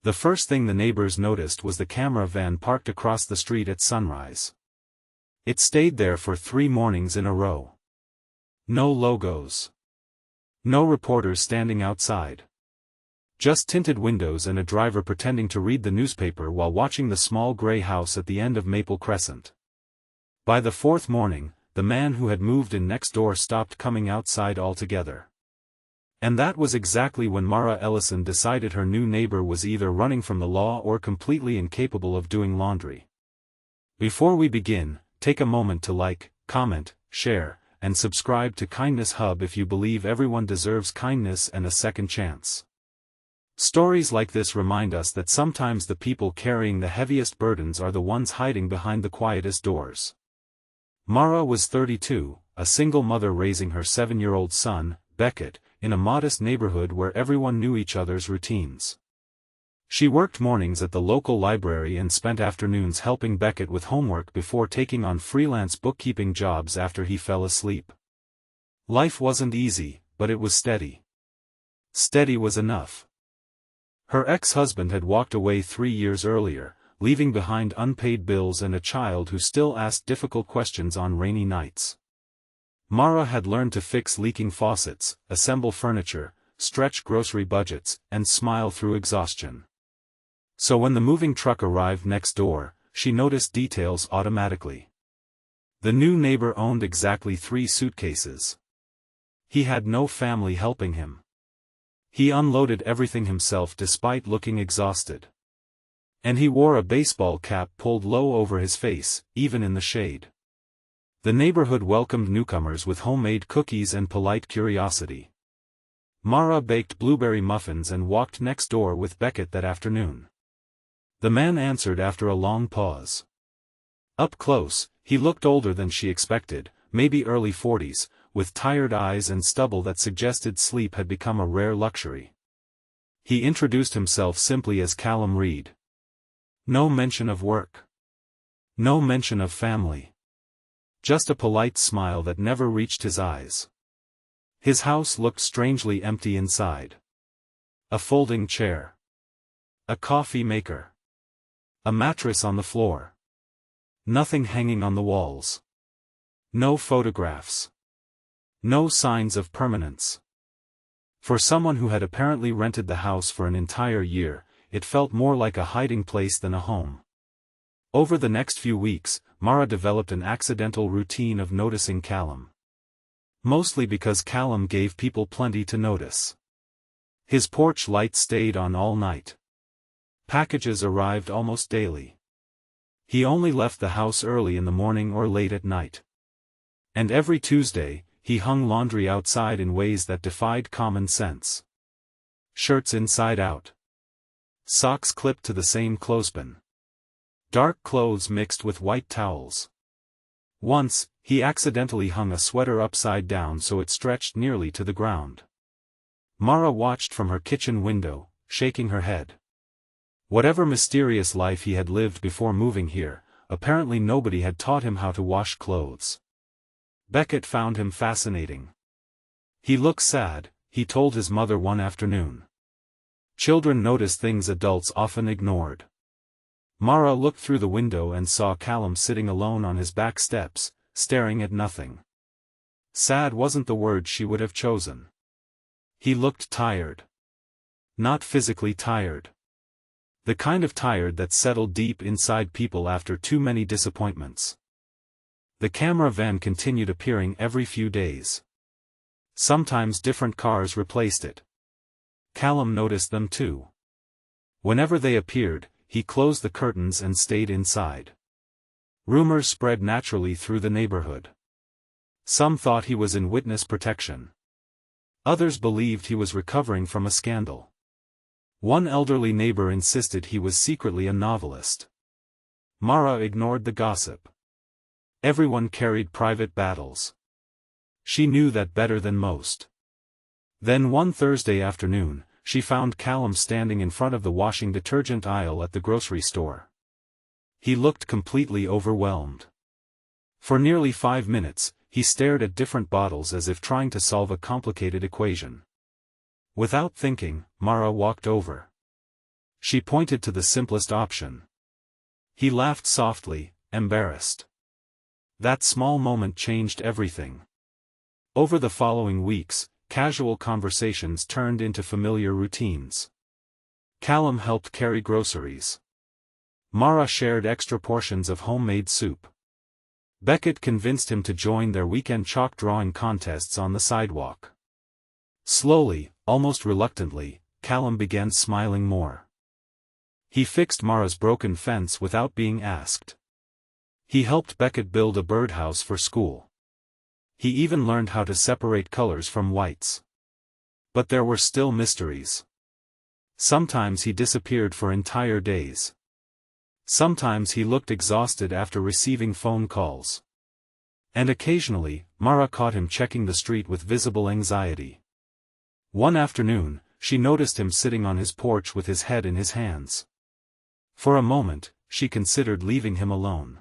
The first thing the neighbors noticed was the camera van parked across the street at sunrise. It stayed there for 3 mornings in a row. No logos. No reporters standing outside. Just tinted windows and a driver pretending to read the newspaper while watching the small gray house at the end of Maple Crescent. By the 4th morning, the man who had moved in next door stopped coming outside altogether. And that was exactly when Mara Ellison decided her new neighbor was either running from the law or completely incapable of doing laundry. Before we begin, take a moment to like, comment, share, and subscribe to Kindness Hub if you believe everyone deserves kindness and a second chance. Stories like this remind us that sometimes the people carrying the heaviest burdens are the ones hiding behind the quietest doors. Mara was 32, a single mother raising her 7-year-old son, Beckett, in a modest neighborhood where everyone knew each other's routines. She worked mornings at the local library and spent afternoons helping Beckett with homework before taking on freelance bookkeeping jobs after he fell asleep. Life wasn't easy, but it was steady. Steady was enough. Her ex-husband had walked away 3 years earlier, leaving behind unpaid bills and a child who still asked difficult questions on rainy nights. Mara had learned to fix leaking faucets, assemble furniture, stretch grocery budgets, and smile through exhaustion. So when the moving truck arrived next door, she noticed details automatically. The new neighbor owned exactly 3 suitcases. He had no family helping him. He unloaded everything himself despite looking exhausted. And he wore a baseball cap pulled low over his face, even in the shade. The neighborhood welcomed newcomers with homemade cookies and polite curiosity. Mara baked blueberry muffins and walked next door with Beckett that afternoon. The man answered after a long pause. Up close, he looked older than she expected, maybe early 40s, with tired eyes and stubble that suggested sleep had become a rare luxury. He introduced himself simply as Callum Reed. No mention of work. No mention of family. Just a polite smile that never reached his eyes. His house looked strangely empty inside. A folding chair. A coffee maker. A mattress on the floor. Nothing hanging on the walls. No photographs. No signs of permanence. For someone who had apparently rented the house for an entire year, it felt more like a hiding place than a home. Over the next few weeks, Mara developed an accidental routine of noticing Callum. Mostly because Callum gave people plenty to notice. His porch light stayed on all night. Packages arrived almost daily. He only left the house early in the morning or late at night. And every Tuesday, he hung laundry outside in ways that defied common sense. Shirts inside out. Socks clipped to the same clothespin. Dark clothes mixed with white towels. Once, he accidentally hung a sweater upside down so it stretched nearly to the ground. Mara watched from her kitchen window, shaking her head. Whatever mysterious life he had lived before moving here, apparently nobody had taught him how to wash clothes. Beckett found him fascinating. He looked sad, he told his mother one afternoon. Children notice things adults often ignored. Mara looked through the window and saw Callum sitting alone on his back steps, staring at nothing. Sad wasn't the word she would have chosen. He looked tired. Not physically tired. The kind of tired that settled deep inside people after too many disappointments. The camera van continued appearing every few days. Sometimes different cars replaced it. Callum noticed them too. Whenever they appeared, he closed the curtains and stayed inside. Rumors spread naturally through the neighborhood. Some thought he was in witness protection. Others believed he was recovering from a scandal. One elderly neighbor insisted he was secretly a novelist. Mara ignored the gossip. Everyone carried private battles. She knew that better than most. Then one Thursday afternoon, she found Callum standing in front of the washing detergent aisle at the grocery store. He looked completely overwhelmed. For nearly 5 minutes, he stared at different bottles as if trying to solve a complicated equation. Without thinking, Mara walked over. She pointed to the simplest option. He laughed softly, embarrassed. That small moment changed everything. Over the following weeks, casual conversations turned into familiar routines. Callum helped carry groceries. Mara shared extra portions of homemade soup. Beckett convinced him to join their weekend chalk drawing contests on the sidewalk. Slowly, almost reluctantly, Callum began smiling more. He fixed Mara's broken fence without being asked. He helped Beckett build a birdhouse for school. He even learned how to separate colors from whites. But there were still mysteries. Sometimes he disappeared for entire days. Sometimes he looked exhausted after receiving phone calls. And occasionally, Mara caught him checking the street with visible anxiety. One afternoon, she noticed him sitting on his porch with his head in his hands. For a moment, she considered leaving him alone.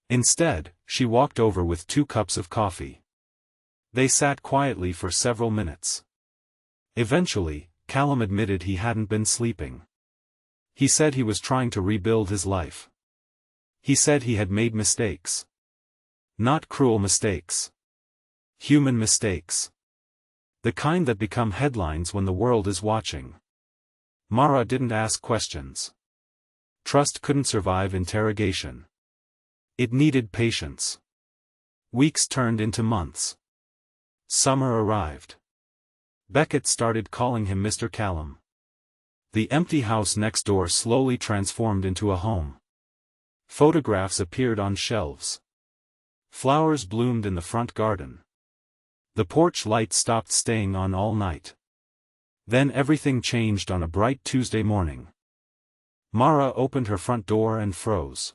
Instead, she walked over with 2 cups of coffee. They sat quietly for several minutes. Eventually, Callum admitted he hadn't been sleeping. He said he was trying to rebuild his life. He said he had made mistakes. Not cruel mistakes. Human mistakes. The kind that become headlines when the world is watching. Mara didn't ask questions. Trust couldn't survive interrogation. It needed patience. Weeks turned into months. Summer arrived. Beckett started calling him Mr. Callum. The empty house next door slowly transformed into a home. Photographs appeared on shelves. Flowers bloomed in the front garden. The porch light stopped staying on all night. Then everything changed on a bright Tuesday morning. Mara opened her front door and froze.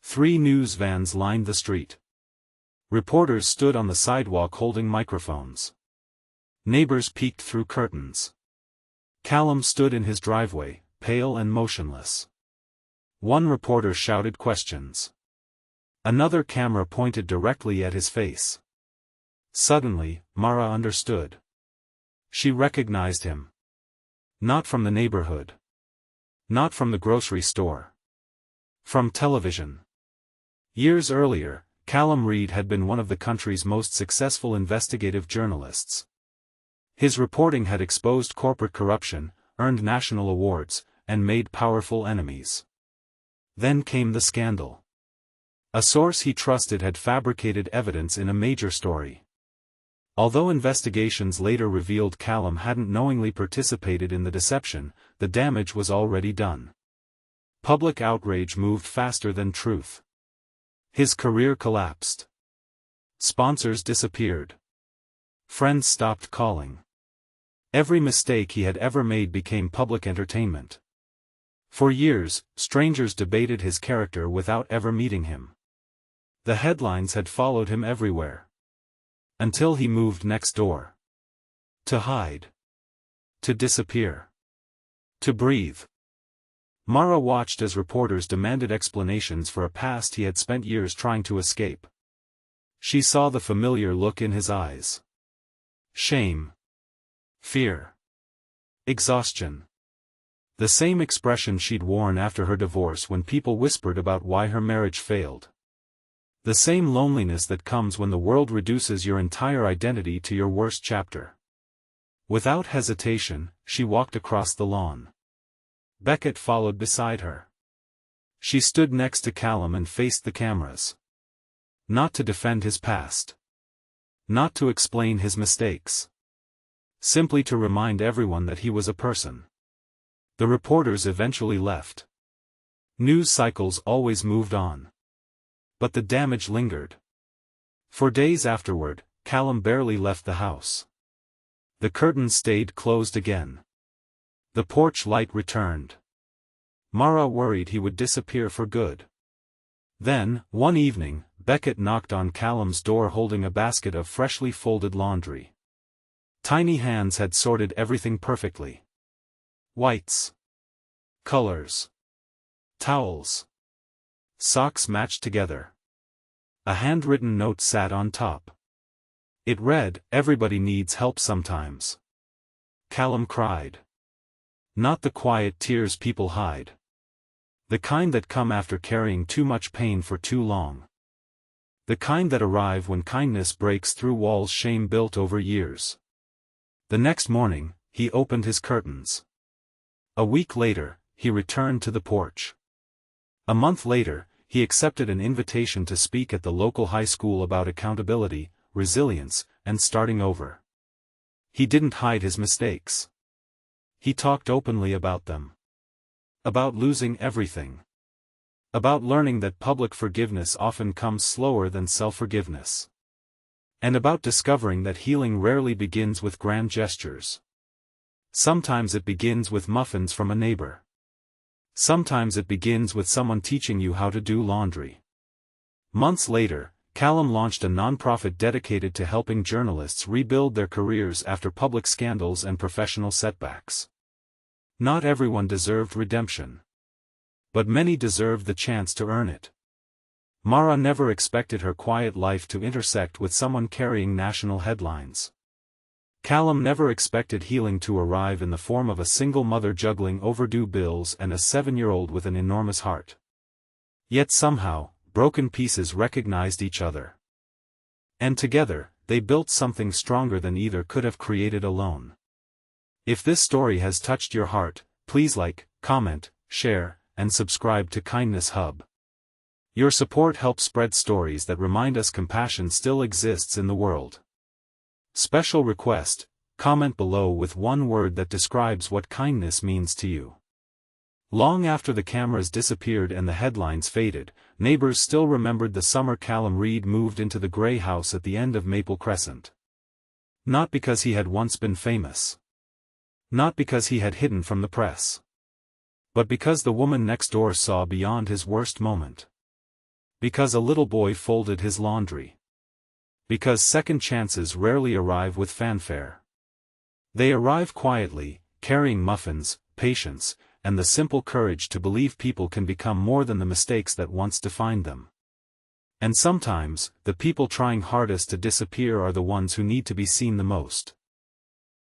3 news vans lined the street. Reporters stood on the sidewalk holding microphones. Neighbors peeked through curtains. Callum stood in his driveway, pale and motionless. One reporter shouted questions. Another camera pointed directly at his face. Suddenly, Mara understood. She recognized him. Not from the neighborhood. Not from the grocery store. From television. Years earlier, Callum Reed had been one of the country's most successful investigative journalists. His reporting had exposed corporate corruption, earned national awards, and made powerful enemies. Then came the scandal. A source he trusted had fabricated evidence in a major story. Although investigations later revealed Callum hadn't knowingly participated in the deception, the damage was already done. Public outrage moved faster than truth. His career collapsed. Sponsors disappeared. Friends stopped calling. Every mistake he had ever made became public entertainment. For years, strangers debated his character without ever meeting him. The headlines had followed him everywhere. Until he moved next door. To hide. To disappear. To breathe. Mara watched as reporters demanded explanations for a past he had spent years trying to escape. She saw the familiar look in his eyes. Shame. Fear. Exhaustion. The same expression she'd worn after her divorce when people whispered about why her marriage failed. The same loneliness that comes when the world reduces your entire identity to your worst chapter. Without hesitation, she walked across the lawn. Beckett followed beside her. She stood next to Callum and faced the cameras. Not to defend his past. Not to explain his mistakes. Simply to remind everyone that he was a person. The reporters eventually left. News cycles always moved on. But the damage lingered. For days afterward, Callum barely left the house. The curtains stayed closed again. The porch light returned. Mara worried he would disappear for good. Then, one evening, Beckett knocked on Callum's door holding a basket of freshly folded laundry. Tiny hands had sorted everything perfectly. Whites. Colors. Towels. Socks matched together. A handwritten note sat on top. It read, "Everybody needs help sometimes." Callum cried. Not the quiet tears people hide. The kind that come after carrying too much pain for too long. The kind that arrive when kindness breaks through walls shame built over years. The next morning, he opened his curtains. A week later, he returned to the porch. A month later, he accepted an invitation to speak at the local high school about accountability, resilience, and starting over. He didn't hide his mistakes. He talked openly about them. About losing everything. About learning that public forgiveness often comes slower than self-forgiveness. And about discovering that healing rarely begins with grand gestures. Sometimes it begins with muffins from a neighbor. Sometimes it begins with someone teaching you how to do laundry. Months later, Callum launched a nonprofit dedicated to helping journalists rebuild their careers after public scandals and professional setbacks. Not everyone deserved redemption. But many deserved the chance to earn it. Mara never expected her quiet life to intersect with someone carrying national headlines. Callum never expected healing to arrive in the form of a single mother juggling overdue bills and a 7-year-old with an enormous heart. Yet somehow, broken pieces recognized each other. And together, they built something stronger than either could have created alone. If this story has touched your heart, please like, comment, share, and subscribe to Kindness Hub. Your support helps spread stories that remind us compassion still exists in the world. Special request: comment below with one word that describes what kindness means to you. Long after the cameras disappeared and the headlines faded, neighbors still remembered the summer Callum Reed moved into the grey house at the end of Maple Crescent. Not because he had once been famous. Not because he had hidden from the press. But because the woman next door saw beyond his worst moment. Because a little boy folded his laundry. Because second chances rarely arrive with fanfare. They arrive quietly, carrying muffins, patience, and the simple courage to believe people can become more than the mistakes that once defined them. And sometimes, the people trying hardest to disappear are the ones who need to be seen the most.